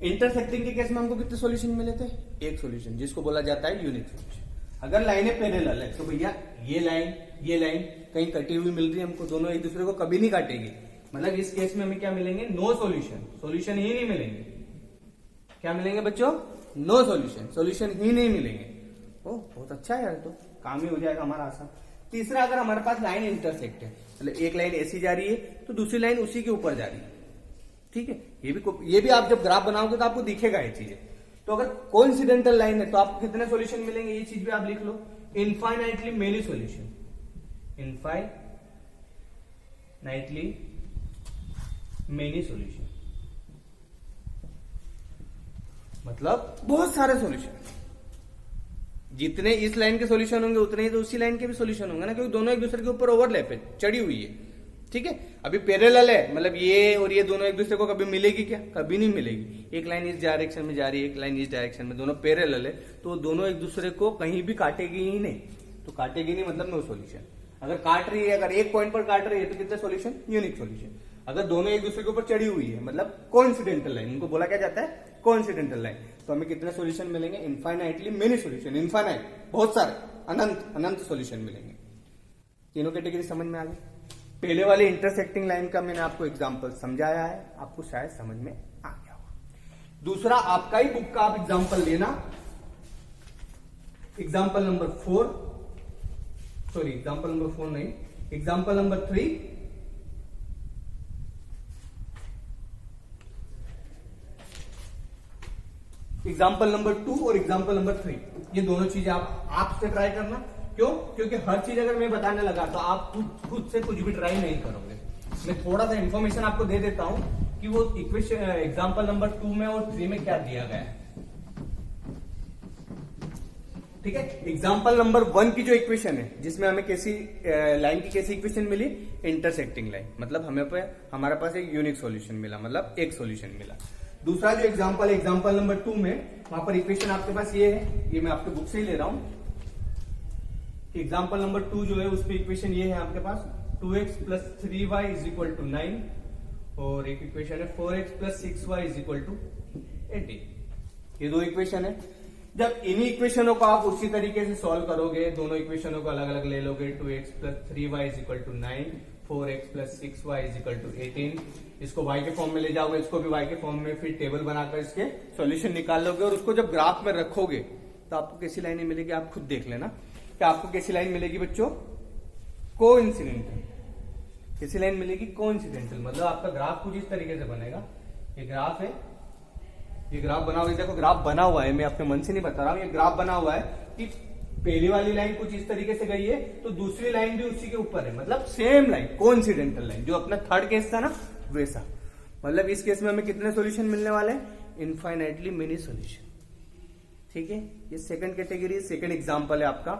इंटरसेक्टिंग के केस में हमको कितने सॉल्यूशन मिले थे? एक सॉल्यूशन, जिसको बोला जाता है यूनिक सॉल्यूशन। अगर लाइनें पैरेलल है तो भैया ये लाइन कहीं कटी हुई मिल रही है हमको, दोनों एक दूसरे को कभी नहीं काटेगी। मतलब इस केस में हमें क्या मिलेंगे? नो सॉल्यूशन, सॉल्यूशन ही नहीं मिलेंगे। क्या मिलेंगे बच्चों? नो सॉल्यूशन, सॉल्यूशन ही नहीं मिलेंगे। ओ बहुत अच्छा है यार, तो काम ही हो जाएगा हमारा आसान। तीसरा, अगर हमारे पास लाइन इंटरसेक्ट है, मतलब एक लाइन ऐसी जा रही है तो दूसरी लाइन उसी के ऊपर जा रही है। ठीक है, ये भी आप जब ग्राफ बनाओगे तो आपको दिखेगा ये चीजें। तो अगर कोइंसिडेंटल लाइन है तो आपको कितने सॉल्यूशन मिलेंगे? ये चीज भी आप लिख लो, infinitely many solution, infinitely many solution, मतलब बहुत सारे सॉल्यूशन। जितने इस लाइन के सॉल्यूशन होंगे उतने ही तो उसी लाइन के भी सॉल्यूशन होंगे ना, क्योंकि दोनों एक दूसरे के ऊपर ओवरलैप है, चढ़ी हुई है। ठीक है, अभी पैरेलल है, मतलब ये और ये दोनों एक दूसरे को कभी मिलेगी क्या? कभी नहीं मिलेगी। एक लाइन इस डायरेक्शन में जा रही है, एक लाइन इस डायरेक्शन में, दोनों पैरेलल है, तो दोनों एक दूसरे को कहीं भी काटेगी ही नहीं। तो काटेगी नहीं मतलब नो सॉल्यूशन। अगर काट रही है, अगर एक पॉइंट पर काट रही है तो कितने सॉल्यूशन? Unique solution. अगर दोनों एक दूसरे के ऊपर चढ़ी हुई है मतलब कोइंसिडेंटल लाइन, उनको बोला क्या जाता है? Coincidental line. तो हमें कितने सॉल्यूशन मिलेंगे? इनफाइनाइटली मेनी सॉल्यूशन, इनफाइनाइट, बहुत सारे, अनंत सॉल्यूशन मिलेंगे। तीनों कैटेगरी समझ में आ गई। पहले वाली इंटरसेक्टिंग लाइन का मैंने आपको एग्जांपल समझाया है, आपको शायद समझ में आ गया होगा। दूसरा, आपका ही बुक का आप एग्जांपल लेना, example number 4, sorry example number 4 नहीं, एग्जांपल नंबर 3, एग्जाम्पल नंबर 2 और एग्जाम्पल नंबर 3। ये दोनों चीजें आप से ट्राई करना। क्यों? क्योंकि हर चीज अगर मैं बताने लगा तो आप खुद से कुछ भी ट्राई नहीं करोगे। मैं थोड़ा सा इंफॉर्मेशन आपको दे देता हूं कि वो इक्वेशन एग्जाम्पल नंबर 2 में और 3 में क्या दिया गया है। ठीक है, एग्जाम्पल नंबर 1 की जो इक्वेशन है, जिसमें हमें कैसी लाइन की कैसी इक्वेशन मिली? इंटरसेक्टिंग लाइन, मतलब हमारे पास एक यूनिक सॉल्यूशन मिला, मतलब एक सॉल्यूशन मिला। दूसरा जो एग्जाम्पल नंबर 2 में, वहां पर इक्वेशन आपके पास ये है, ये मैं आपके बुक से ही ले रहा हूं। एग्जाम्पल नंबर 2 जो है उसमें इक्वेशन ये है आपके पास, 2x + 3y = 9, और एक इक्वेशन है 4x + 6y = 18। ये दो इक्वेशन है। जब इन्हीं इक्वेशनों को आप उसी तरीके से सॉल्व करोगे, दोनों इक्वेशनों को अलग अलग ले लोगे, 2x + 3y = 9, 4x + 6y = 18, इसको y के फॉर्म में ले जाओगे, इसको भी y के फॉर्म में, फिर टेबल बनाकर इसके सॉल्यूशन निकाल लोगे, और उसको जब ग्राफ में रखोगे तो आपको कैसी लाइनें मिलेगी? आप खुद देख लेना कि आपको कैसी लाइन मिलेगी बच्चों? कोइंसिडेंटल। कैसी लाइन मिलेगी? कोइंसिडेंटल। मतलब आपका ग्राफ कुछ इस तरीके से बनेगा। ये ग्राफ है, ये ग्राफ बना हुआ है, देखो ग्राफ बना हुआ है, मैं अपने मन से नहीं बता रहा हूं, ये ग्राफ बना हुआ है कि पहली वाली लाइन कुछ इस तरीके से गई है तो दूसरी लाइन भी उसी के ऊपर है, मतलब सेम लाइन, कोइंसिडेंटल लाइन, जो अपना थर्ड केस था ना वैसा। मतलब इस केस में हमें कितने सॉल्यूशन मिलने वाले हैं? Infinitely many solution. ठीक है, ये सेकंड कैटेगरी, सेकंड एग्जांपल है आपका,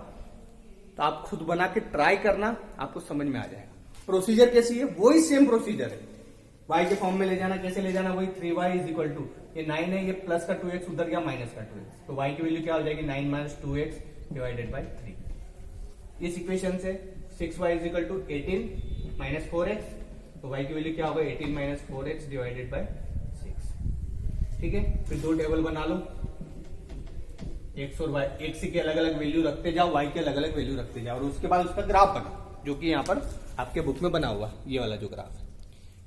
तो आप खुद बना के ट्राई करना, आपको समझ में आ जाएगा। प्रोसीजर कैसी है? वही सेम प्रोसीजर है। y के फॉर्म में ले जाना, कैसे ले जाना? वही 3y = ये 9 है, ये प्लस का 2x उधर गया, माइनस का 2x, तो y की वैल्यू क्या हो जाएगी? 9 - 2x / 3। इस इक्वेशन से 6y = 18 - 4x, तो y की वैल्यू क्या होगा? 18 - 4x / 6। ठीक है, फिर दो टेबल बना लो, x और y, x के अलग अलग वैल्यू रखते जाओ, y के अलग अलग वैल्यू रखते जाओ, और उसके बाद उसका ग्राफ बनाओ, जो कि यहाँ पर आपके बुक में बना हुआ ये वाला जो ग्राफ है।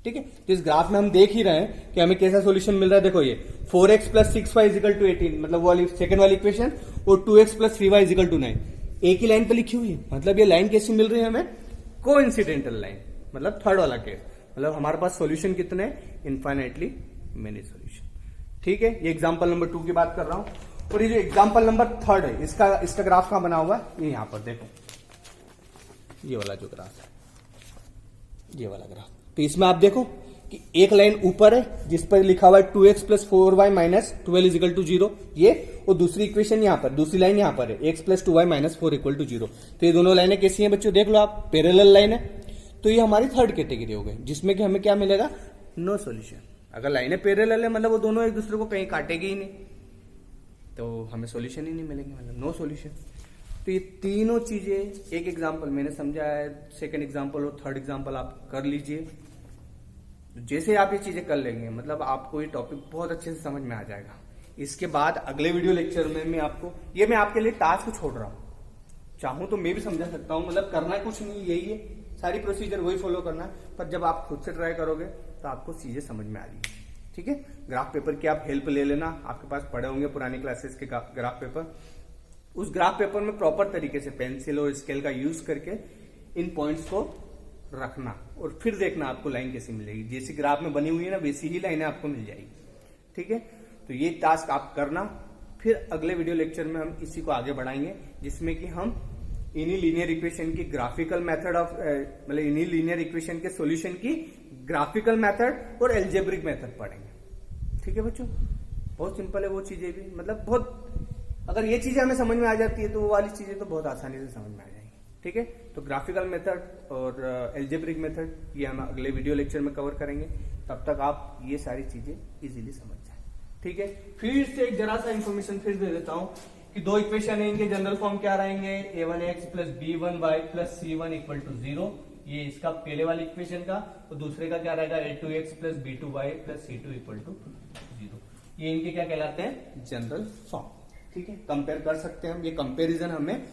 ठीक है, तो इस ग्राफ में हम देख ही रहे हैं कि हमें कैसा सॉल्यूशन मिल रहा है। देखो ये 4x + 6y = 18, मतलब वो वाली सेकंड वाली इक्वेशन, और 2x + 3y = 9 एक ही लाइन पे लिखी हुई है। मतलब ये लाइन कैसी मिल रही है हमें? कोइंसिडेंटल लाइन, मतलब थर्ड वाला केस। मतलब हमारे पास सॉल्यूशन कितने? Infinitely many solution. ठीक है, ये एग्जाम्पल नंबर 2 की बात कर रहा हूं। और ये जो एग्जाम्पल नंबर 3 है, इसका ग्राफ कहां बना हुआ है? ये यहां पर देखो, ये वाला जो ग्राफ है, ये वाला ग्राफ, तो इसमें आप देखो कि एक लाइन ऊपर है जिस पर लिखा हुआ है 2x plus 4y minus 12 is equal to 0, ये, और दूसरी इक्वेशन यहां पर, दूसरी लाइन यहां पर है x plus 2y minus 4 equal to 0। तो ये दोनों लाइनें कैसी हैं बच्चों, देख लो आप, पैरेलल लाइन है। तो ये हमारी थर्ड कैटेगरी हो गई, जिसमें कि हमें क्या मिलेगा, नो सॉल्यूशन। अगर लाइनें पैरेलल है मतलब वो दोनों एक दूसरे को कहीं काटेगी ही नहीं, तो हमें सॉल्यूशन ही नहीं मिलेंगे, मतलब नो सॉल्यूशन। तो ये तीनों चीजें, एक एग्जांपल मैंने समझा है, सेकंड एग्जांपल और थर्ड एग्जांपल आप कर लीजिए। जैसे आप ये चीजें कर लेंगे मतलब आपको ये टॉपिक बहुत अच्छे से समझ में आ जाएगा। इसके बाद अगले वीडियो लेक्चर में मैं आपको, ये मैं आपके लिए टास्क छोड़ रहा हूं, चाहूं तो मैं भी समझा सकता हूं, मतलब करना कुछ नहीं, यही है, सारी प्रोसीजर वही फॉलो करना है, पर जब आप खुद से ट्राई करोगे तो आपको चीजें समझ में आ रही है। ठीक है, ग्राफ पेपर की आप हेल्प ले लेना, आपके पास पड़े होंगे पुरानी क्लासेस के ग्राफ पेपर। उस ग्राफ पेपर में प्रॉपर तरीके से पेंसिल और स्केल का यूज करके इन पॉइंट्स को रखना और फिर देखना आपको लाइन कैसी मिलेगी। जैसी ग्राफ में बनी हुई है ना वैसी ही लाइनें आपको मिल जाएगी। ठीक है, तो ये टास्क आप करना, फिर अगले वीडियो लेक्चर में हम इसी को आगे बढ़ाएंगे, जिसमें कि हम इन्हीं लीनियर इक्वेशन की ग्राफिकल मेथड ऑफ, मतलब इन्हीं लीनियर इक्वेशन के सॉल्यूशन की ग्राफिकल मेथड और एल्जेब्रिक मेथड पढ़ेंगे। ठीक है बच्चों, बहुत सिंपल है वो चीजें भी, मतलब बहुत, अगर ये चीजें हमें समझ में आ जाती है तो वो वाली चीजें तो बहुत आसानी से समझ में आ जाएंगी। ठीक है, तो ग्राफिकल मेथड और एल्जेब्रिक मेथड ये हम अगले वीडियो लेक्चर में कवर करेंगे, तब तक आप ये सारी चीजें इजीली समझ जाए। ठीक है, फिर से एक जरा सा इंफॉर्मेशन फिर दे देता हूं कि दो इक्वेशन है, इनके जनरल फॉर्म क्या रहेंगे, a1x plus b1y plus c1 equal to 0, ये इसका पहले वाली इक्वेशन का, और दूसरे का क्या रहेगा a2x plus b2y plus c2 equal to 0। ये इनके क्या कहलाते हैं, जनरल फॉर्म। ठीक है, कंपेयर कर सकते हैं हम, ये कंपेरिजन हमें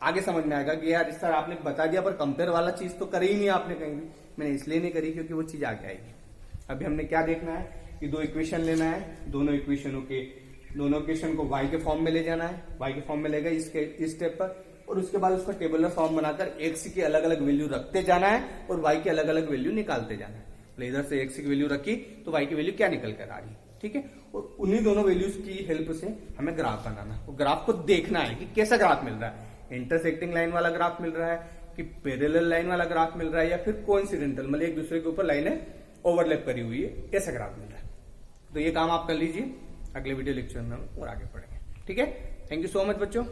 आगे समझ में आएगा कि यार इस तरह आपने बता दिया पर कंपेयर वाला चीज तो करी ही नहीं आपने कहीं भी। मैंने इसलिए नहीं करी क्योंकि वो चीज आगे आएगी। अभी हमने क्या देखना है कि दो इक्वेशन लेना है, दोनों इक्वेशन को y के फॉर्म में ले जाना है, y के फॉर्म में लेगा इस स्टेप पर, और उसके बाद उसका टेबुलर फॉर्म बनाकर x की अलग अलग वैल्यू रखते जाना है और y की अलग अलग वैल्यू निकालते जाना है। तो इधर से x की वैल्यू रखी तो y की वैल्यू क्या निकल कर आ रही है। ठीक है, और उन्हीं दोनों वैल्यूज की हेल्प से हमें ग्राफ बनाना है, और ग्राफ को देखना है कि कैसा ग्राफ मिल रहा है, इंटरसेक्टिंग लाइन वाला ग्राफ मिल रहा है कि पैरेलल लाइन वाला ग्राफ मिल रहा है, या फिर कोइंसिडेंटल, मतलब एक दूसरे के ऊपर लाइनें ओवरलैप करी हुई है, ऐसा ग्राफ मिल रहा है। तो ये काम आप कर लीजिए, अगले वीडियो लेक्चर में हम और आगे पढ़ेंगे। ठीक है, थैंक यू सो मच बच्चों।